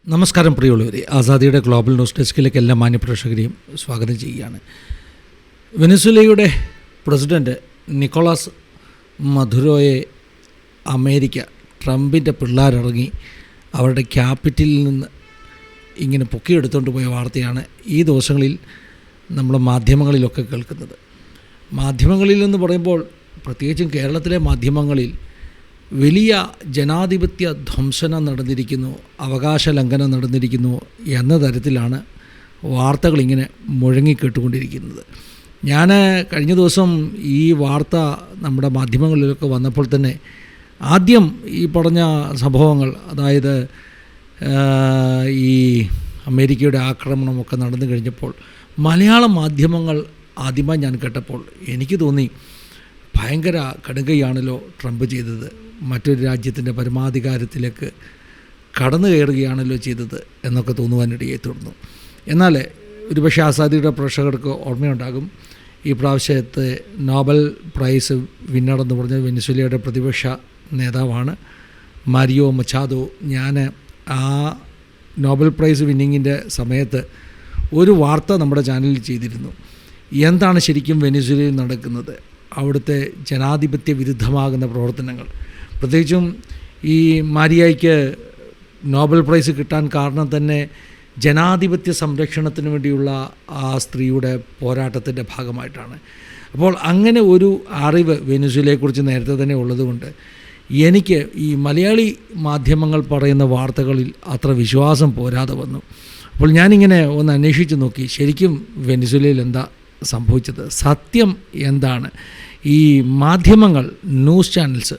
നമസ്കാരം പ്രിയമുള്ളവരെ, ആസാദിയുടെ global news ഡെസ്കിലേക്ക് എല്ലാ മാന്യപ്രേക്ഷകരെയും സ്വാഗതം ചെയ്യുകയാണ്. വെനസ്വേലയുടെ പ്രസിഡൻറ്റ് നിക്കോളാസ് മദുരോയെ അമേരിക്ക ട്രംപിൻ്റെ പിള്ളേരിറങ്ങി അവരുടെ ക്യാപിറ്റലിൽ നിന്ന് ഇങ്ങനെ പൊക്കിയെടുത്തുകൊണ്ട് പോയ വാർത്തയാണ് ഈ ദിവസങ്ങളിൽ നമ്മൾ മാധ്യമങ്ങളിലൊക്കെ കേൾക്കുന്നത്. മാധ്യമങ്ങളിൽ എന്ന് പറയുമ്പോൾ പ്രത്യേകിച്ചും കേരളത്തിലെ മാധ്യമങ്ങളിൽ വലിയ ജനാധിപത്യ ധ്വംസനം നടന്നിരിക്കുന്നു, അവകാശ ലംഘനം നടന്നിരിക്കുന്നു എന്ന തരത്തിലാണ് വാർത്തകളിങ്ങനെ മുഴങ്ങിക്കേട്ടുകൊണ്ടിരിക്കുന്നത്. ഞാൻ കഴിഞ്ഞ ദിവസം ഈ വാർത്ത നമ്മുടെ മാധ്യമങ്ങളിലൊക്കെ വന്നപ്പോൾ തന്നെ ആദ്യം ഈ പറഞ്ഞ സംഭവങ്ങൾ, അതായത് ഈ അമേരിക്കയുടെ ആക്രമണമൊക്കെ നടന്നു കഴിഞ്ഞപ്പോൾ മലയാള മാധ്യമങ്ങൾ ആദ്യമായി ഞാൻ കേട്ടപ്പോൾ എനിക്ക് തോന്നി ഭയങ്കര കടുകയാണല്ലോ ട്രംപ് ചെയ്തത്, മറ്റൊരു രാജ്യത്തിൻ്റെ പരമാധികാരത്തിലേക്ക് കടന്നു കയറുകയാണല്ലോ ചെയ്തത് എന്നൊക്കെ തോന്നുവാനിടയായി തീർന്നു. എന്നാൽ ഒരുപക്ഷെ ആസാദിയുടെ പ്രേക്ഷകർക്ക് ഓർമ്മയുണ്ടാകും, ഈ പ്രാവശ്യത്തെ നോബൽ പ്രൈസ് വിന്നർ എന്ന് പറഞ്ഞത് വെനസ്വേലയുടെ പ്രതിപക്ഷ നേതാവാണ് മാരിയോ മച്ചാദോ. ഞാൻ ആ നോബൽ പ്രൈസ് വിന്നിങ്ങിൻ്റെ സമയത്ത് ഒരു വാർത്ത നമ്മുടെ ചാനലിൽ ചെയ്തിരുന്നു. എന്താണ് ശരിക്കും വെനസ്വേലയിൽ നടക്കുന്നത്, അവിടുത്തെ ജനാധിപത്യ വിരുദ്ധമാകുന്ന പ്രവർത്തനങ്ങൾ, പ്രത്യേകിച്ചും ഈ മാരിയായ്ക്ക് നോബൽ പ്രൈസ് കിട്ടാൻ കാരണം തന്നെ ജനാധിപത്യ സംരക്ഷണത്തിന് വേണ്ടിയുള്ള ആ സ്ത്രീയുടെ പോരാട്ടത്തിൻ്റെ ഭാഗമായിട്ടാണ്. അപ്പോൾ അങ്ങനെ ഒരു അറിവ് വെനസ്വേലയെക്കുറിച്ച് നേരത്തെ തന്നെ ഉള്ളതുകൊണ്ട് എനിക്ക് ഈ മലയാളി മാധ്യമങ്ങൾ പറയുന്ന വാർത്തകളിൽ അത്ര വിശ്വാസം പോരാതെ വന്നു. അപ്പോൾ ഞാനിങ്ങനെ ഒന്ന് അന്വേഷിച്ച് നോക്കി, ശരിക്കും വെനസ്വേലയിൽ എന്താ സംഭവിച്ചത്, സത്യം എന്താണ്. ഈ മാധ്യമങ്ങൾ, ന്യൂസ് ചാനൽസ്,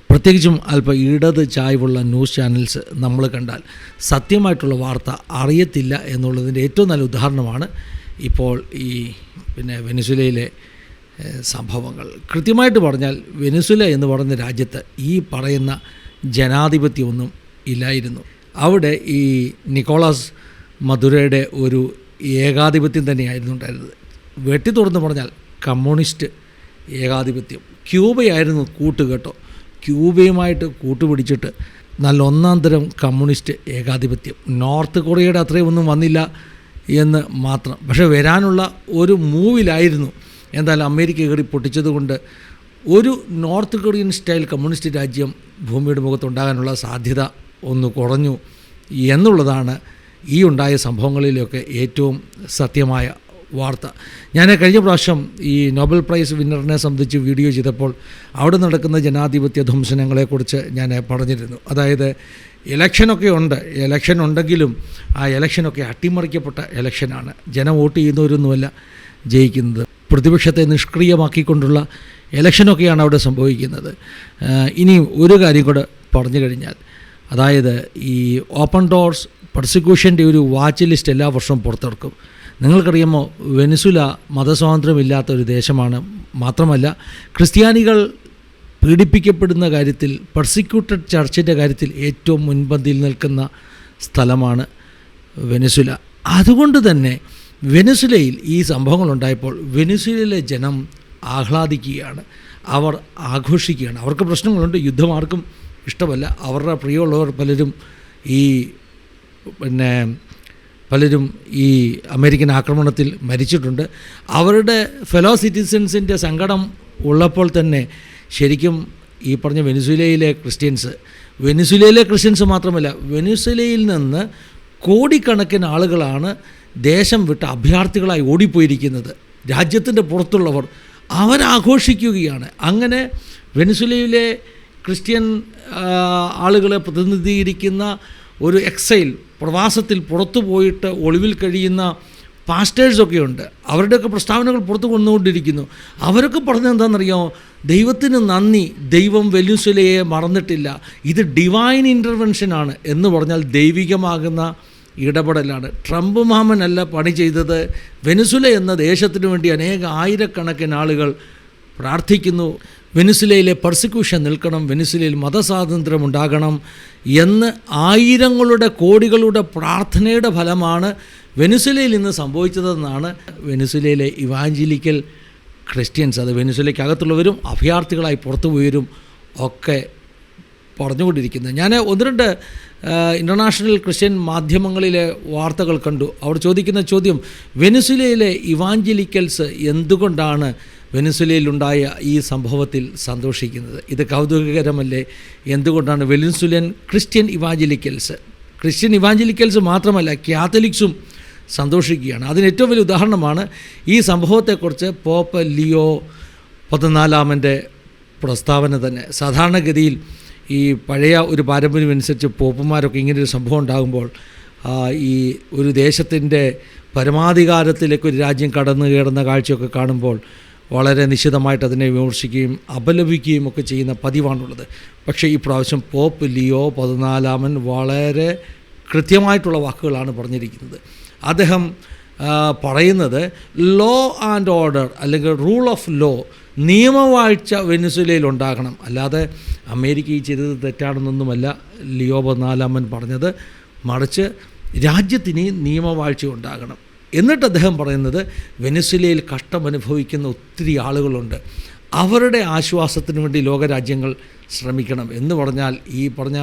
പ്രത്യേകിച്ചും അല്പം ഇടത് ചായ്വുള്ള ന്യൂസ് ചാനൽസ് നമ്മൾ കണ്ടാൽ സത്യമായിട്ടുള്ള വാർത്ത അറിയത്തില്ല എന്നുള്ളതിൻ്റെ ഏറ്റവും നല്ല ഉദാഹരണമാണ് ഇപ്പോൾ ഈ വെനസ്വേലയിലെ സംഭവങ്ങൾ. കൃത്യമായിട്ട് പറഞ്ഞാൽ വെനസ്വേല എന്ന് പറയുന്ന രാജ്യത്ത് ഈ പറയുന്ന ജനാധിപത്യമൊന്നും ഇല്ലായിരുന്നു. അവിടെ ഈ നിക്കോളാസ് മദുരോയുടെ ഒരു ഏകാധിപത്യം തന്നെയായിരുന്നു ഉണ്ടായിരുന്നത്. വെട്ടി തുറന്ന് പറഞ്ഞാൽ കമ്മ്യൂണിസ്റ്റ് ഏകാധിപത്യം. ക്യൂബയായിരുന്നു കൂട്ടുകെട്ടോ, ക്യൂബയുമായിട്ട് കൂട്ടുപിടിച്ചിട്ട് നല്ല ഒന്നാം തരം കമ്മ്യൂണിസ്റ്റ് ഏകാധിപത്യം. നോർത്ത് കൊറിയയുടെ അത്രയും ഒന്നും വന്നില്ല എന്ന് മാത്രം, പക്ഷേ വരാനുള്ള ഒരു മൂവിലായിരുന്നു. എന്തായാലും അമേരിക്ക കയറി പൊട്ടിച്ചതുകൊണ്ട് ഒരു നോർത്ത് കൊറിയൻ സ്റ്റൈൽ കമ്മ്യൂണിസ്റ്റ് രാജ്യം ഭൂമിയുടെ മുഖത്തുണ്ടാകാനുള്ള സാധ്യത ഒന്ന് കുറഞ്ഞു എന്നുള്ളതാണ് ഈ ഉണ്ടായ സംഭവങ്ങളിലൊക്കെ ഏറ്റവും സത്യമായ വാർത്ത. ഞാൻ കഴിഞ്ഞ പ്രാവശ്യം ഈ നോബൽ പ്രൈസ് വിന്നറിനെ സംബന്ധിച്ച് വീഡിയോ ചെയ്തപ്പോൾ അവിടെ നടക്കുന്ന ജനാധിപത്യ ധ്വംസനങ്ങളെക്കുറിച്ച് ഞാൻ പറഞ്ഞിരുന്നു. അതായത് ഇലക്ഷനൊക്കെ ഉണ്ട്, ഇലക്ഷൻ ഉണ്ടെങ്കിലും ആ ഇലക്ഷനൊക്കെ അട്ടിമറിക്കപ്പെട്ട ഇലക്ഷനാണ്. ജനം വോട്ട് ചെയ്യുന്നവരൊന്നുമല്ല ജയിക്കുന്നത്, പ്രതിപക്ഷത്തെ നിഷ്ക്രിയമാക്കിക്കൊണ്ടുള്ള ഇലക്ഷനൊക്കെയാണ് അവിടെ സംഭവിക്കുന്നത്. ഇനി ഒരു കാര്യം കൂടെ പറഞ്ഞു കഴിഞ്ഞാൽ, അതായത് ഈ ഓപ്പൺ ഡോർസ് പ്രോസിക്യൂഷൻ്റെ ഒരു വാച്ച് ലിസ്റ്റ് എല്ലാ വർഷവും പുറത്തിറക്കും. നിങ്ങൾക്കറിയാമോ, വെനസ്വേല മതസ്വാതന്ത്ര്യമില്ലാത്ത ഒരു ദേശമാണ്. മാത്രമല്ല ക്രിസ്ത്യാനികൾ പീഡിപ്പിക്കപ്പെടുന്ന കാര്യത്തിൽ, പെർസിക്യൂട്ടഡ് ചർച്ചിൻ്റെ കാര്യത്തിൽ ഏറ്റവും മുൻപന്തിയിൽ നിൽക്കുന്ന സ്ഥലമാണ് വെനസ്വേല. അതുകൊണ്ട് തന്നെ വെനസ്വേലയിൽ ഈ സംഭവങ്ങളുണ്ടായപ്പോൾ വെനസ്വേലയിലെ ജനം ആഹ്ലാദിക്കുകയാണ്, അവർ ആഘോഷിക്കുകയാണ്. അവർക്ക് പ്രശ്നങ്ങളുണ്ട്, യുദ്ധം ആർക്കും ഇഷ്ടമല്ല. അവരുടെ പ്രിയമുള്ളവർ പലരും ഈ അമേരിക്കൻ ആക്രമണത്തിൽ മരിച്ചിട്ടുണ്ട്. അവരുടെ ഫെലോ സിറ്റിസൻസിൻ്റെ സങ്കടം ഉള്ളപ്പോൾ തന്നെ ശരിക്കും ഈ പറഞ്ഞ വെനസ്വേലയിലെ ക്രിസ്ത്യൻസ് മാത്രമല്ല, വെനസ്വേലയിൽ നിന്ന് കോടിക്കണക്കിന് ആളുകളാണ് ദേശം വിട്ട് അഭയാർത്ഥികളായി ഓടിപ്പോയിരിക്കുന്നത്. രാജ്യത്തിൻ്റെ പുറത്തുള്ളവർ അവരാഘോഷിക്കുകയാണ്. അങ്ങനെ വെനസ്വേലയിലെ ക്രിസ്ത്യൻ ആളുകളെ പ്രതിനിധീകരിക്കുന്ന ഒരു എക്സൈൽ, പ്രവാസത്തിൽ പുറത്തു പോയിട്ട് ഒളിവിൽ കഴിയുന്ന പാസ്റ്റേഴ്സൊക്കെ ഉണ്ട്. അവരുടെയൊക്കെ പ്രസ്താവനകൾ പുറത്തു കൊണ്ടുകൊണ്ടിരിക്കുന്നു. അവരൊക്കെ പറഞ്ഞത് എന്താണെന്നറിയാമോ, ദൈവത്തിന് നന്ദി, ദൈവം വെനസ്വേലയെ മറന്നിട്ടില്ല, ഇത് ഡിവൈൻ ഇൻ്റർവെൻഷനാണ് എന്ന് പറഞ്ഞാൽ ദൈവികമാകുന്ന ഇടപെടലാണ്. ട്രംപ് മാമനല്ല പണി ചെയ്തത്, വെനസ്വേല എന്ന ദേശത്തിന് വേണ്ടി ആയിരക്കണക്കിന് ആളുകൾ പ്രാർത്ഥിക്കുന്നു. വെനസ്വേലയിലെ പെർസിക്യൂഷൻ നിൽക്കണം, വെനസ്വേലയിൽ മതസ്വാതന്ത്ര്യം ഉണ്ടാകണം എന്ന് ആയിരങ്ങളുടെ കോടികളുടെ പ്രാർത്ഥനയുടെ ഫലമാണ് വെനസ്വേലയിൽ ഇന്ന് സംഭവിച്ചതെന്നാണ് വെനസ്വേലയിലെ ഇവാഞ്ചലിക്കൽ ക്രിസ്ത്യൻസ്, അത് വെനസ്വേലയ്ക്കകത്തുള്ളവരും അഭയാർത്ഥികളായി പുറത്തുപോയവരും ഒക്കെ പറഞ്ഞുകൊണ്ടിരിക്കുന്നത്. ഞാൻ ഒന്ന് രണ്ട് ഇൻ്റർനാഷണൽ ക്രിസ്ത്യൻ മാധ്യമങ്ങളിലെ വാർത്തകൾ കണ്ടു. അവർ ചോദിക്കുന്ന ചോദ്യം, വെനിസ്വേലയിലെ ഇവാഞ്ചലിക്കൽസ് എന്തുകൊണ്ടാണ് വെനിസ്വേലയിലുണ്ടായ ഈ സംഭവത്തിൽ സന്തോഷിക്കുന്നത്? ഇത് കൗതുകകരമല്ലേ? എന്തുകൊണ്ടാണ് വെനിസ്വേലിയൻ ക്രിസ്ത്യൻ ഇവാഞ്ചലിക്കൽസ് മാത്രമല്ല, കാത്തലിക്സും സന്തോഷിക്കുകയാണ്. അതിന് ഏറ്റവും വലിയ ഉദാഹരണമാണ് ഈ സംഭവത്തെക്കുറിച്ച് പോപ്പ് ലിയോ 14 പ്രസ്താവന തന്നെ. സാധാരണഗതിയിൽ ഈ പഴയ ഒരു പാരമ്പര്യം അനുസരിച്ച് പോപ്പുമാരൊക്കെ ഇങ്ങനൊരു സംഭവം ഉണ്ടാകുമ്പോൾ ഈ ഒരു ദേശത്തിൻ്റെ പരമാധികാരത്തിലേക്ക് ഒരു രാജ്യം കടന്നു കയറുന്ന കാഴ്ചയൊക്കെ കാണുമ്പോൾ വളരെ നിശിതമായിട്ട് അതിനെ വിമർശിക്കുകയും അപലപിക്കുകയും ഒക്കെ ചെയ്യുന്ന പതിവാണുള്ളത്. പക്ഷേ ഈ പ്രാവശ്യം പോപ്പ് ലിയോ 14 വളരെ കൃത്യമായിട്ടുള്ള വാക്കുകളാണ് പറഞ്ഞിരിക്കുന്നത്. അദ്ദേഹം പറയുന്നത് ലോ ആൻഡ് ഓർഡർ അല്ലെങ്കിൽ റൂൾ ഓഫ് ലോ, നിയമവാഴ്ച വെനിസ്വേലയിൽ ഉണ്ടാകണം. അല്ലാതെ അമേരിക്ക ഈ ചെയ്തത് തെറ്റാണെന്നൊന്നുമല്ല ലിയോ 14 പറഞ്ഞത്, മറിച്ച് രാജ്യത്തിന് നിയമവാഴ്ച ഉണ്ടാകണം. എന്നിട്ട് അദ്ദേഹം പറയുന്നത് വെനിസ്വേലയിൽ കഷ്ടമനുഭവിക്കുന്ന ഒത്തിരി ആളുകളുണ്ട്, അവരുടെ ആശ്വാസത്തിന് വേണ്ടി ലോകരാജ്യങ്ങൾ ശ്രമിക്കണം എന്ന് പറഞ്ഞാൽ ഈ പറഞ്ഞ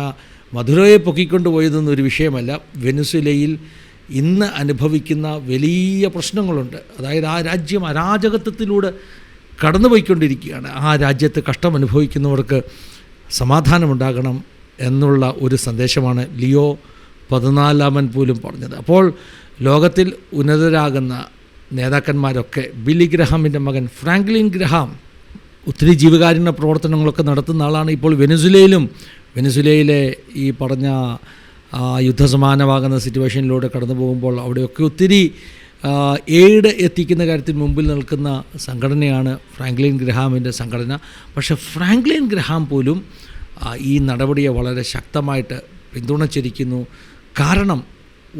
മധുരയെ പൊക്കിക്കൊണ്ടുപോയതൊന്നും ഒരു വിഷയമല്ല. വെനിസ്വേലയിൽ ഇന്ന് അനുഭവിക്കുന്ന വലിയ പ്രശ്നങ്ങളുണ്ട്. അതായത് ആ രാജ്യം അരാജകത്വത്തിലൂടെ കടന്നുപോയിക്കൊണ്ടിരിക്കുകയാണ്. ആ രാജ്യത്ത് കഷ്ടമനുഭവിക്കുന്നവർക്ക് സമാധാനമുണ്ടാകണം എന്നുള്ള ഒരു സന്ദേശമാണ് ലിയോ 14 പോലും പറഞ്ഞത്. അപ്പോൾ ലോകത്തിൽ ഉന്നതരാകുന്ന നേതാക്കന്മാരൊക്കെ, ബില്ലി ഗ്രഹാമിൻ്റെ മകൻ ഫ്രാങ്ക്ലിൻ ഗ്രഹാം ഒത്തിരി ജീവകാരുണ്യ പ്രവർത്തനങ്ങളൊക്കെ നടത്തുന്ന ആളാണ്. ഇപ്പോൾ വെനിസ്വേലയിലെ ഈ പറഞ്ഞ യുദ്ധസമാനമാകുന്ന സിറ്റുവേഷനിലൂടെ കടന്നു പോകുമ്പോൾ അവിടെയൊക്കെ ഒത്തിരി എയ്ഡ് എത്തിക്കുന്ന കാര്യത്തിൽ മുമ്പിൽ നിൽക്കുന്ന സംഘടനയാണ് ഫ്രാങ്ക്ലിൻ ഗ്രഹാമിൻ്റെ സംഘടന. പക്ഷേ ഫ്രാങ്ക്ലിൻ ഗ്രഹാം പോലും ഈ നടപടിയെ വളരെ ശക്തമായിട്ട് പിന്തുണച്ചിരിക്കുന്നു. കാരണം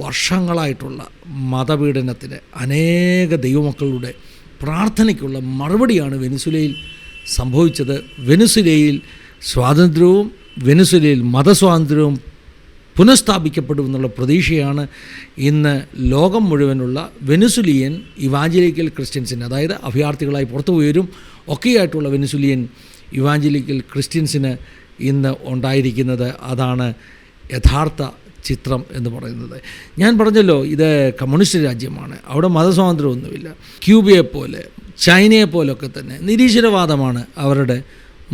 വർഷങ്ങളായിട്ടുള്ള മതപീഡനത്തിന്, അനേക ദൈവമക്കളുടെ പ്രാർത്ഥനയ്ക്കുള്ള മറുപടിയാണ് വെനിസ്വേലയിൽ സംഭവിച്ചത്. വെനിസ്വേലയിൽ സ്വാതന്ത്ര്യവും വെനിസ്വേലയിൽ മതസ്വാതന്ത്ര്യവും പുനഃസ്ഥാപിക്കപ്പെടുമെന്നുള്ള പ്രതീക്ഷയാണ് ഇന്ന് ലോകം മുഴുവനുള്ള വെനിസ്വേലിയൻ ഇവാഞ്ചലിക്കൽ ക്രിസ്ത്യൻസിന്, അതായത് അഭയാർത്ഥികളായി പുറത്തു പോയവരും ഒക്കെയായിട്ടുള്ള വെനിസ്വേലിയൻ ഇവാഞ്ചലിക്കൽ ക്രിസ്ത്യൻസിന് ഇന്ന് ഉണ്ടായിരിക്കുന്നത്. അതാണ് യഥാർത്ഥ ചിത്രം എന്ന് പറയുന്നത്. ഞാൻ പറഞ്ഞല്ലോ, ഇത് കമ്മ്യൂണിസ്റ്റ് രാജ്യമാണ്, അവിടെ മതസ്വാതന്ത്ര്യമൊന്നുമില്ല. ക്യൂബയെപ്പോലെ ചൈനയെപ്പോലൊക്കെ തന്നെ നിരീശ്വരവാദമാണ് അവരുടെ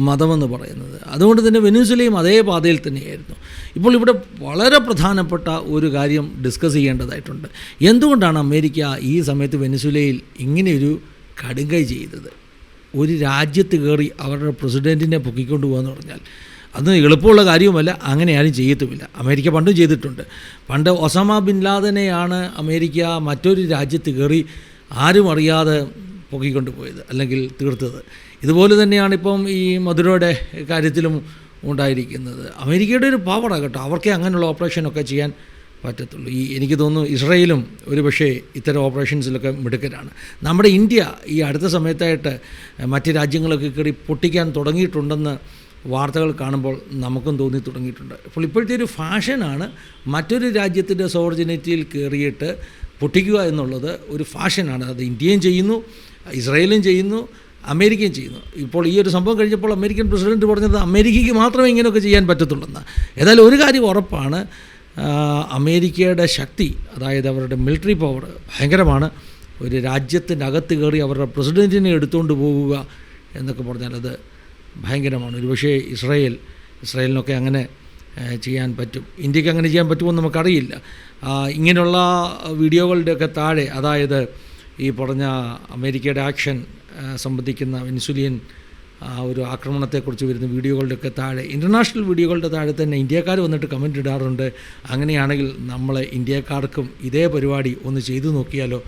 മതമെന്ന് പറയുന്നത്. അതുകൊണ്ട് തന്നെ വെനിസ്വേലയും അതേ പാതയിൽ തന്നെയായിരുന്നു. ഇപ്പോൾ ഇവിടെ വളരെ പ്രധാനപ്പെട്ട ഒരു കാര്യം ഡിസ്കസ് ചെയ്യേണ്ടതായിട്ടുണ്ട്. എന്തുകൊണ്ടാണ് അമേരിക്ക ഈ സമയത്ത് വെനിസ്വേലയിൽ ഇങ്ങനെയൊരു കടുങ്കൈ ചെയ്തത്? ഒരു രാജ്യത്ത് കയറി അവരുടെ പ്രസിഡൻറ്റിനെ പൊക്കിക്കൊണ്ട് പോകുകയെന്ന് പറഞ്ഞാൽ അത് എളുപ്പമുള്ള കാര്യവുമല്ല, അങ്ങനെ ആരും ചെയ്യത്തുമില്ല. അമേരിക്ക പണ്ടും ചെയ്തിട്ടുണ്ട്. പണ്ട് ഒസാമ ബിൻ ലാദനെയാണ് അമേരിക്ക മറ്റൊരു രാജ്യത്ത് കയറി ആരും അറിയാതെ പൊക്കിക്കൊണ്ട് പോയത് അല്ലെങ്കിൽ തീർത്തത്. ഇതുപോലെ തന്നെയാണ് ഇപ്പം ഈ മധുരയുടെ കാര്യത്തിലും ഉണ്ടായിരിക്കുന്നത്. അമേരിക്കയുടെ ഒരു പവറാണ് കേട്ടോ, അവർക്കേ അങ്ങനെയുള്ള ഓപ്പറേഷനൊക്കെ ചെയ്യാൻ പറ്റത്തുള്ളൂ. എനിക്ക് തോന്നുന്നു ഇസ്രായേലും ഒരു പക്ഷേ ഇത്തരം ഓപ്പറേഷൻസിലൊക്കെ മിടുക്കരാണ്. നമ്മുടെ ഇന്ത്യ ഈ അടുത്ത സമയത്തായിട്ട് മറ്റ് രാജ്യങ്ങളൊക്കെ കയറി പൊട്ടിക്കാൻ തുടങ്ങിയിട്ടുണ്ടെന്ന് വാർത്തകൾ കാണുമ്പോൾ നമുക്കും തോന്നി തുടങ്ങിയിട്ടുണ്ട്. അപ്പോൾ ഇപ്പോഴത്തെ ഒരു ഫാഷനാണ് മറ്റൊരു രാജ്യത്തിൻ്റെ സോവർജിനിറ്റിയിൽ കയറിയിട്ട് പൊട്ടിക്കുക എന്നുള്ളത് ഒരു ഫാഷനാണ്. അത് ഇന്ത്യയും ചെയ്യുന്നു, ഇസ്രായേലും ചെയ്യുന്നു, അമേരിക്കയും ചെയ്യുന്നു. ഇപ്പോൾ ഈ ഒരു സംഭവം കഴിഞ്ഞപ്പോൾ അമേരിക്കൻ പ്രസിഡൻറ്റ് പറഞ്ഞത് അമേരിക്കയ്ക്ക് മാത്രമേ ഇങ്ങനെയൊക്കെ ചെയ്യാൻ പറ്റത്തുള്ളൂ. ഏതായാലും ഒരു കാര്യം ഉറപ്പാണ്, അമേരിക്കയുടെ ശക്തി, അതായത് അവരുടെ മിലിറ്ററി പവർ ഭയങ്കരമാണ്. ഒരു രാജ്യത്തിൻ്റെ അകത്ത് കയറി അവരുടെ പ്രസിഡൻറ്റിനെ എടുത്തുകൊണ്ട് പോവുക എന്നൊക്കെ പറഞ്ഞാൽ അത് ഭയങ്കരമാണ്. ഒരുപക്ഷേ ഇസ്രായേലിനൊക്കെ അങ്ങനെ ചെയ്യാൻ പറ്റും. ഇന്ത്യക്ക് അങ്ങനെ ചെയ്യാൻ പറ്റുമോ നമുക്കറിയില്ല. ഇങ്ങനെയുള്ള വീഡിയോകളുടെയൊക്കെ താഴെ, അതായത് ഈ പറഞ്ഞ അമേരിക്കയുടെ ആക്ഷൻ സംബന്ധിക്കുന്ന വെനിസ്വേലിയൻ ഒരു ആക്രമണത്തെക്കുറിച്ച് വരുന്ന വീഡിയോകളുടെയൊക്കെ താഴെ, ഇൻ്റർനാഷണൽ വീഡിയോകളുടെ താഴെ തന്നെ ഇന്ത്യക്കാർ വന്നിട്ട് കമൻ്റ് ഇടാറുണ്ട്. അങ്ങനെയാണെങ്കിൽ നമ്മളെ ഇന്ത്യക്കാർക്കും ഇതേ പരിപാടി ഒന്ന് ചെയ്തു നോക്കിയാലോ,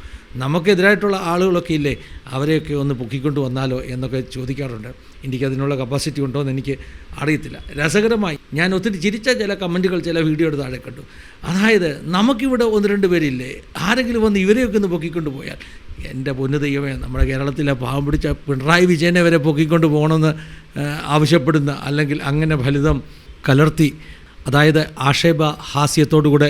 നമുക്കെതിരായിട്ടുള്ള ആളുകളൊക്കെ ഇല്ലേ, അവരെയൊക്കെ ഒന്ന് പൊക്കിക്കൊണ്ട് വന്നാലോ എന്നൊക്കെ ചോദിക്കാറുണ്ട്. ഇന്ത്യക്ക് അതിനുള്ള കപ്പാസിറ്റി ഉണ്ടോ എന്ന് എനിക്ക് അറിയത്തില്ല. രസകരമായി ഞാൻ ഒത്തിരി ചിരിച്ച ചില കമൻറ്റുകൾ ചില വീഡിയോയുടെ താഴെ കണ്ടു. അതായത് നമുക്കിവിടെ 1-2 പേരില്ലേ, ആരെങ്കിലും വന്ന് ഇവരെയൊക്കെ ഒന്ന് പൊക്കിക്കൊണ്ട് പോയാൽ, എൻ്റെ പൊന്നു ദൈവമേ, നമ്മുടെ കേരളത്തിലെ പാവം പിടിച്ച പിണറായി വിജയനെ വരെ പൊക്കിക്കൊണ്ട് പോകണമെന്ന് ആവശ്യപ്പെടുന്ന, അല്ലെങ്കിൽ അങ്ങനെ ഫലിതം കലർത്തി, അതായത് ആക്ഷേപ ഹാസ്യത്തോടുകൂടെ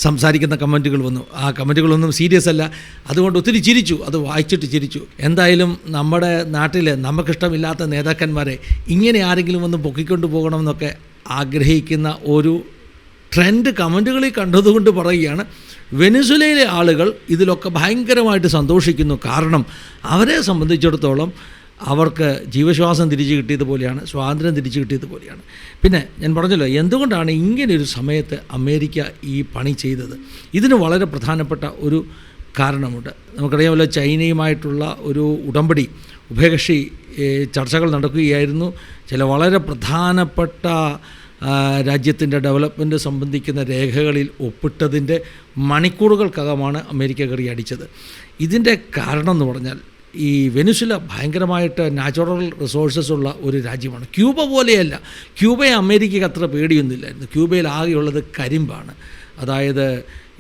സംസാരിക്കുന്ന കമൻറ്റുകൾ വന്നു. ആ കമൻറ്റുകളൊന്നും സീരിയസ് അല്ല, അതുകൊണ്ട് ഒത്തിരി ചിരിച്ചു, അത് വായിച്ചിട്ട് ചിരിച്ചു. എന്തായാലും നമ്മുടെ നാട്ടിൽ നമുക്കിഷ്ടമില്ലാത്ത നേതാക്കന്മാരെ ഇങ്ങനെ ആരെങ്കിലും വന്ന് പൊക്കിക്കൊണ്ട് പോകണമെന്നൊക്കെ ആഗ്രഹിക്കുന്ന ഒരു ട്രെൻഡ് കമൻറ്റുകളിൽ കണ്ടതുകൊണ്ട് പറയുകയാണ്, വെനിസുലയിലെ ആളുകൾ ഇതിലൊക്കെ ഭയങ്കരമായിട്ട് സന്തോഷിക്കുന്നു. കാരണം അവരെ സംബന്ധിച്ചിടത്തോളം അവർക്ക് ജീവശ്വാസം തിരിച്ചു കിട്ടിയതുപോലെയാണ്, സ്വാതന്ത്ര്യം തിരിച്ചു കിട്ടിയതുപോലെയാണ്. പിന്നെ ഞാൻ പറഞ്ഞല്ലോ, എന്തുകൊണ്ടാണ് ഇങ്ങനെയൊരു സമയത്ത് അമേരിക്ക ഈ പണി ചെയ്തത്? ഇതിന് വളരെ പ്രധാനപ്പെട്ട ഒരു കാരണമുണ്ട്. നമുക്കറിയാമല്ലോ, ചൈനയുമായിട്ടുള്ള ഒരു ഉടമ്പടി, ഉഭയകക്ഷി ചർച്ചകൾ നടക്കുകയായിരുന്നു. ചില വളരെ പ്രധാനപ്പെട്ട രാജ്യത്തിൻ്റെ ഡെവലപ്മെൻറ്റ് സംബന്ധിക്കുന്ന രേഖകളിൽ ഒപ്പിട്ടതിൻ്റെ മണിക്കൂറുകൾക്കകമാണ് അമേരിക്ക കയറി അടിച്ചത്. ഇതിൻ്റെ കാരണം എന്ന് പറഞ്ഞാൽ, ഈ വെനിസുല ഭയങ്കരമായിട്ട് നാച്ചുറൽ റിസോഴ്സസ് ഉള്ള ഒരു രാജ്യമാണ്. ക്യൂബ പോലെയല്ല. ക്യൂബയെ അമേരിക്കയ്ക്ക് അത്ര പേടിയൊന്നുമില്ലായിരുന്നു. ക്യൂബയിൽ ആകെയുള്ളത് കരിമ്പാണ്. അതായത്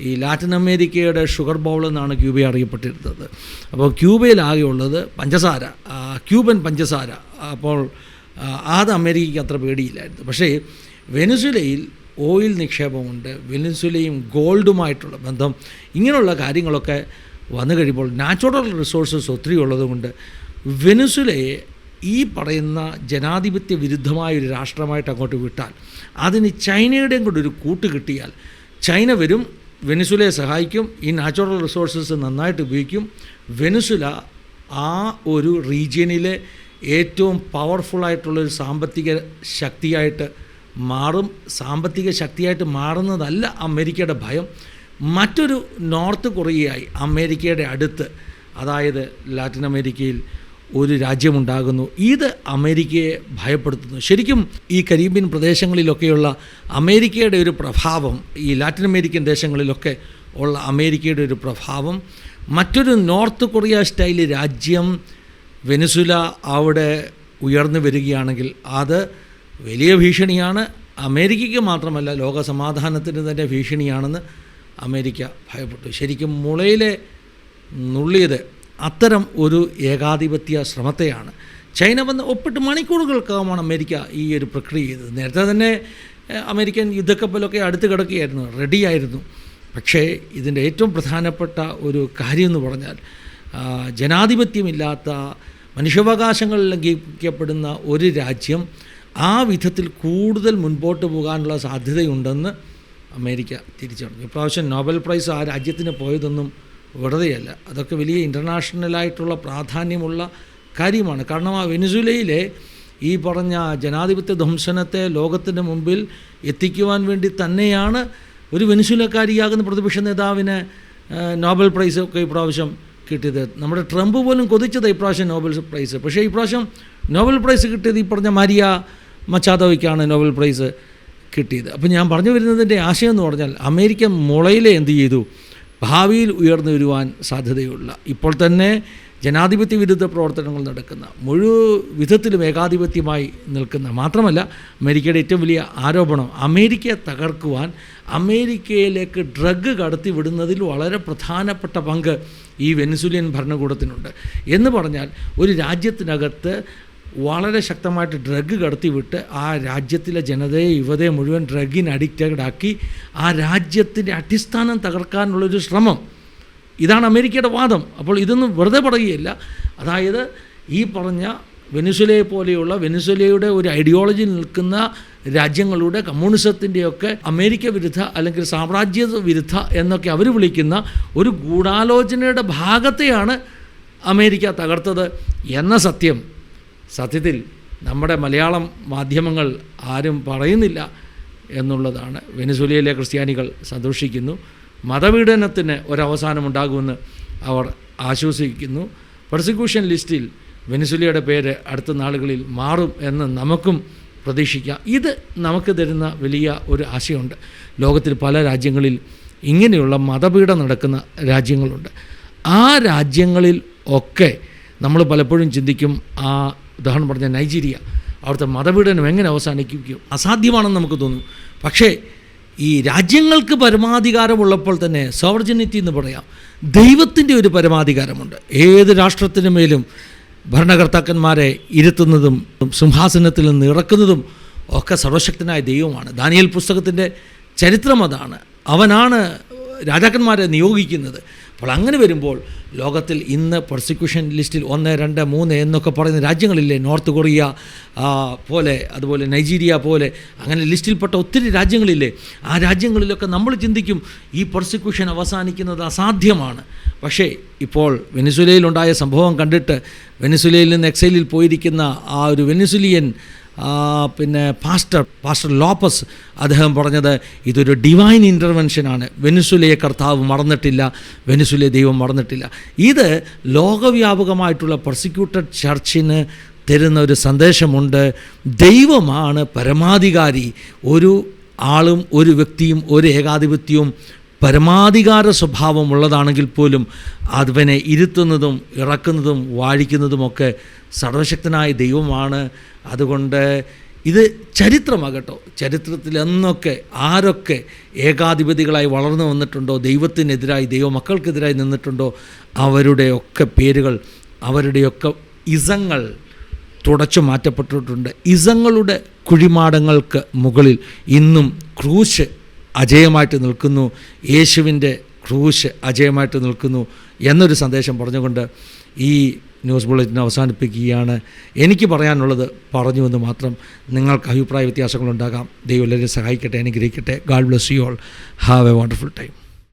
ഈ ലാറ്റിൻ അമേരിക്കയുടെ ഷുഗർ ബൗൾ എന്നാണ് ക്യൂബയെ അറിയപ്പെട്ടിരുന്നത്. അപ്പോൾ ക്യൂബയിൽ ആകെയുള്ളത് പഞ്ചസാര, ക്യൂബൻ പഞ്ചസാര. അപ്പോൾ അത് അമേരിക്കയ്ക്ക് അത്ര പേടിയില്ലായിരുന്നു. പക്ഷേ വെനിസുലയിൽ ഓയിൽ നിക്ഷേപമുണ്ട്, വെനിസുലയും ഗോൾഡുമായിട്ടുള്ള ബന്ധം, ഇങ്ങനെയുള്ള കാര്യങ്ങളൊക്കെ വന്നു കഴിയുമ്പോൾ നാച്ചുറൽ റിസോഴ്സസ് ഒത്തിരി ഉള്ളതുകൊണ്ട് വെനിസുലയെ ഈ പറയുന്ന ജനാധിപത്യ വിരുദ്ധമായൊരു രാഷ്ട്രമായിട്ട് അങ്ങോട്ട് വിട്ടാൽ, അതിന് ചൈനയുടെയും കൂടെ ഒരു കൂട്ട് കിട്ടിയാൽ, ചൈന വരും, വെനിസുലയെ സഹായിക്കും, ഈ നാച്ചുറൽ റിസോഴ്സസ് നന്നായിട്ട് ഉപയോഗിക്കും. വെനിസുല ആ ഒരു റീജിയനിലെ ഏറ്റവും പവർഫുള്ളായിട്ടുള്ളൊരു സാമ്പത്തിക ശക്തിയായിട്ട് മാറും. സാമ്പത്തിക ശക്തിയായിട്ട് മാറുന്നതല്ല അമേരിക്കയുടെ ഭയം, മറ്റൊരു നോർത്ത് കൊറിയയായി അമേരിക്കയുടെ അടുത്ത്, അതായത് ലാറ്റിൻ അമേരിക്കയിൽ ഒരു രാജ്യമുണ്ടാകുന്നു. ഇത് അമേരിക്കയെ ഭയപ്പെടുത്തുന്നു. ശരിക്കും ഈ കരീബിയൻ പ്രദേശങ്ങളിലൊക്കെയുള്ള അമേരിക്കയുടെ ഒരു പ്രഭാവം, ഈ ലാറ്റിൻ അമേരിക്കൻ ദേശങ്ങളിലൊക്കെ ഉള്ള അമേരിക്കയുടെ ഒരു പ്രഭാവം മറ്റൊരു നോർത്ത് കൊറിയ സ്റ്റൈൽ രാജ്യം വെനിസുല അവിടെ ഉയർന്നു വരികയാണെങ്കിൽ അത് വലിയ ഭീഷണിയാണ്. അമേരിക്കയ്ക്ക് മാത്രമല്ല, ലോക സമാധാനത്തിന് തന്നെ ഭീഷണിയാണെന്ന് അമേരിക്ക ഭയപ്പെട്ടു. ശരിക്കും മുളയിലെ നുള്ളിയത് അത്തരം ഒരു ഏകാധിപത്യ ശ്രമത്തെയാണ്. ചൈന വന്ന് ഒപ്പിട്ട് മണിക്കൂറുകൾക്കകമാണ് അമേരിക്ക ഈ ഒരു പ്രക്രിയ ചെയ്തത്. നേരത്തെ തന്നെ അമേരിക്കൻ യുദ്ധക്കപ്പലൊക്കെ അടുത്ത് കിടക്കുകയായിരുന്നു, റെഡിയായിരുന്നു. പക്ഷേ ഇതിൻ്റെ ഏറ്റവും പ്രധാനപ്പെട്ട ഒരു കാര്യം എന്ന് പറഞ്ഞാൽ, ജനാധിപത്യമില്ലാത്ത, മനുഷ്യാവകാശങ്ങൾ ലംഘിക്കപ്പെടുന്ന ഒരു രാജ്യം ആ വിധത്തിൽ കൂടുതൽ മുൻപോട്ട് പോകാനുള്ള സാധ്യതയുണ്ടെന്ന് അമേരിക്ക തിരിച്ചറിഞ്ഞു. ഇപ്രാവശ്യം നോബൽ പ്രൈസ് ആ രാജ്യത്തിന് പോയതൊന്നും വെറുതെയല്ല. അതൊക്കെ വലിയ ഇൻ്റർനാഷണലായിട്ടുള്ള പ്രാധാന്യമുള്ള കാര്യമാണ്. കാരണം ആ വെനിസുലയിലെ ഈ പറഞ്ഞ ജനാധിപത്യ ധ്വംസനത്തെ ലോകത്തിൻ്റെ മുമ്പിൽ എത്തിക്കുവാൻ വേണ്ടി തന്നെയാണ് ഒരു വെനിസുലക്കാരിയാകുന്ന പ്രതിപക്ഷ നേതാവിന് നോബൽ പ്രൈസ് ഒക്കെ ഇപ്രാവശ്യം കിട്ടിയത്. നമ്മുടെ ട്രംപ് പോലും കൊതിച്ചത് ഇപ്രാവശ്യം നോബൽ പ്രൈസ്. പക്ഷേ ഇപ്രാവശ്യം നോബൽ പ്രൈസ് കിട്ടിയത് ഈ പറഞ്ഞ മാരിയ മച്ചാദോയ്ക്കാണ് നോബൽ പ്രൈസ് കിട്ടിയത്. അപ്പോൾ ഞാൻ പറഞ്ഞു വരുന്നതിൻ്റെ ആശയം എന്ന് പറഞ്ഞാൽ, അമേരിക്ക മുളയിലെ എന്ത് ചെയ്തു, ഭാവിയിൽ ഉയർന്നു വരുവാൻ സാധ്യതയുള്ള, ഇപ്പോൾ തന്നെ ജനാധിപത്യ വിരുദ്ധ പ്രവർത്തനങ്ങൾ നടക്കുന്ന, വിധത്തിലും ഏകാധിപത്യമായി നിൽക്കുന്ന, മാത്രമല്ല അമേരിക്കയുടെ ഏറ്റവും വലിയ ആരോപണം, അമേരിക്കയെ തകർക്കുവാൻ അമേരിക്കയിലേക്ക് ഡ്രഗ് കടത്തി വിടുന്നതിൽ വളരെ പ്രധാനപ്പെട്ട പങ്ക് ഈ വെനിസുലിയൻ ഭരണകൂടത്തിനുണ്ട്. എന്ന് പറഞ്ഞാൽ ഒരു രാജ്യത്തിനകത്ത് വളരെ ശക്തമായിട്ട് ഡ്രഗ് കടത്തിവിട്ട് ആ രാജ്യത്തിലെ ജനതയെ, യുവതയെ മുഴുവൻ ഡ്രഗിന് അഡിക്റ്റഡ് ആക്കി ആ രാജ്യത്തിൻ്റെ അടിസ്ഥാനം തകർക്കാനുള്ളൊരു ശ്രമം, ഇതാണ് അമേരിക്കയുടെ വാദം. അപ്പോൾ ഇതൊന്നും വെറുതെ പറയുകയില്ല. അതായത് ഈ പറഞ്ഞ വെനിസുലയെ പോലെയുള്ള, വെനിസുലയുടെ ഒരു ഐഡിയോളജി നിൽക്കുന്ന രാജ്യങ്ങളുടെ കമ്മ്യൂണിസത്തിൻ്റെയൊക്കെ അമേരിക്ക വിരുദ്ധ അല്ലെങ്കിൽ സാമ്രാജ്യ വിരുദ്ധ എന്നൊക്കെ അവർ വിളിക്കുന്ന ഒരു ഗൂഢാലോചനയുടെ ഭാഗത്തെയാണ് അമേരിക്ക തകർത്തത് എന്ന സത്യത്തിൽ നമ്മുടെ മലയാളം മാധ്യമങ്ങൾ ആരും പറയുന്നില്ല എന്നുള്ളതാണ്. വെനിസുലയിലെ ക്രിസ്ത്യാനികൾ സന്തോഷിക്കുന്നു. മതപീഡനത്തിന് ഒരവസാനമുണ്ടാകുമെന്ന് അവർ ആശ്വസിക്കുന്നു. പെർസിക്യൂഷൻ ലിസ്റ്റിൽ വെനിസുലയുടെ പേര് അടുത്ത നാളുകളിൽ മാറും എന്ന് നമുക്കും പ്രതീക്ഷിക്കാം. ഇത് നമുക്ക് തരുന്ന വലിയ ഒരു ആശയമുണ്ട്. ലോകത്തിൽ പല രാജ്യങ്ങളിൽ ഇങ്ങനെയുള്ള മതപീഡനം നടക്കുന്ന രാജ്യങ്ങളുണ്ട്. ആ രാജ്യങ്ങളിൽ ഒക്കെ നമ്മൾ പലപ്പോഴും ചിന്തിക്കും, ആ ഉദാഹരണം പറഞ്ഞ നൈജീരിയ, അവിടുത്തെ മതപീഡനം എങ്ങനെ അവസാനിക്കും, അസാധ്യമാണെന്ന് നമുക്ക് തോന്നും. പക്ഷേ ഈ രാജ്യങ്ങൾക്ക് പരമാധികാരമുള്ളപ്പോൾ തന്നെ, സോവർജിനിറ്റി എന്ന് പറയാം, ദൈവത്തിൻ്റെ ഒരു പരമാധികാരമുണ്ട്. ഏത് രാഷ്ട്രത്തിനു മേലും ഭരണകർത്താക്കന്മാരെ ഇരുത്തുന്നതും സിംഹാസനത്തിൽ നിന്ന് ഇറക്കുന്നതും ഒക്കെ സർവശക്തനായ ദൈവമാണ്. ദാനിയേൽ പുസ്തകത്തിൻ്റെ ചരിത്രം അതാണ്. അവനാണ് രാജാക്കന്മാരെ നിയോഗിക്കുന്നത്. അപ്പോൾ അങ്ങനെ വരുമ്പോൾ ലോകത്തിൽ ഇന്ന് പെർസിക്യൂഷൻ ലിസ്റ്റിൽ 1, 2, 3 എന്നൊക്കെ പറയുന്ന രാജ്യങ്ങളില്ലേ, നോർത്ത് കൊറിയ പോലെ, അതുപോലെ നൈജീരിയ പോലെ, അങ്ങനെ ലിസ്റ്റിൽപ്പെട്ട ഒത്തിരി രാജ്യങ്ങളില്ലേ. ആ രാജ്യങ്ങളിലൊക്കെ നമ്മൾ ചിന്തിക്കും ഈ പെർസിക്യൂഷൻ അവസാനിക്കുന്നത് അസാധ്യമാണ്. പക്ഷേ ഇപ്പോൾ വെനിസ്വേലയിലുണ്ടായ സംഭവം കണ്ടിട്ട് വെനിസ്വേലയിൽ നിന്ന് എക്സൈലിൽ പോയിരിക്കുന്ന ആ ഒരു വെനിസ്വേലിയൻ പാസ്റ്റർ ലോപ്പസ് അദ്ദേഹം പറഞ്ഞത് ഇതൊരു ഡിവൈൻ ഇൻ്റർവെൻഷനാണ്. വെനിസ്വേലയെ കർത്താവ് മറന്നിട്ടില്ല, വെനിസ്വേലയെ ദൈവം മറന്നിട്ടില്ല. ഇത് ലോകവ്യാപകമായിട്ടുള്ള പെർസിക്യൂട്ടഡ് ചർച്ചിന് തരുന്ന ഒരു സന്ദേശമുണ്ട്. ദൈവമാണ് പരമാധികാരി. ഒരു ആളും ഒരു വ്യക്തിയും ഒരു ഏകാധിപത്യവും പരമാധികാര സ്വഭാവമുള്ളതാണെങ്കിൽ പോലും അവനെ ഇരുത്തുന്നതും ഇറക്കുന്നതും വാഴിക്കുന്നതുമൊക്കെ സർവശക്തനായ ദൈവമാണ്. അതുകൊണ്ട് ഇത് ചരിത്രമാകട്ടോ, ചരിത്രത്തിൽ എന്നൊക്കെ ആരൊക്കെ ഏകാധിപതികളായി വളർന്നു വന്നിട്ടുണ്ടോ, ദൈവത്തിനെതിരായി ദൈവമക്കൾക്കെതിരായി നിന്നിട്ടുണ്ടോ, അവരുടെയൊക്കെ പേരുകൾ, അവരുടെയൊക്കെ ഇസങ്ങൾ തുടച്ചു മാറ്റപ്പെട്ടിട്ടുണ്ട്. ഇസങ്ങളുടെ കുഴിമാടങ്ങൾക്ക് മുകളിൽ ഇന്നും ക്രൂശ് അജയമായിട്ട് നിൽക്കുന്നു, യേശുവിൻ്റെ ക്രൂശ് അജയമായിട്ട് നിൽക്കുന്നു എന്നൊരു സന്ദേശം പറഞ്ഞുകൊണ്ട് ഈ ന്യൂസ് ബുള്ളറ്റിൻ അവസാനിപ്പിക്കുകയാണ്. എനിക്ക് പറയാനുള്ളത് പറഞ്ഞുവെന്ന് മാത്രം. നിങ്ങൾക്ക് അഭിപ്രായ വ്യത്യാസങ്ങളുണ്ടാകാം. ദൈവം എല്ലാവരെയും സഹായിക്കട്ടെ, അനുഗ്രഹിക്കട്ടെ. God bless you all. Have A wonderful time.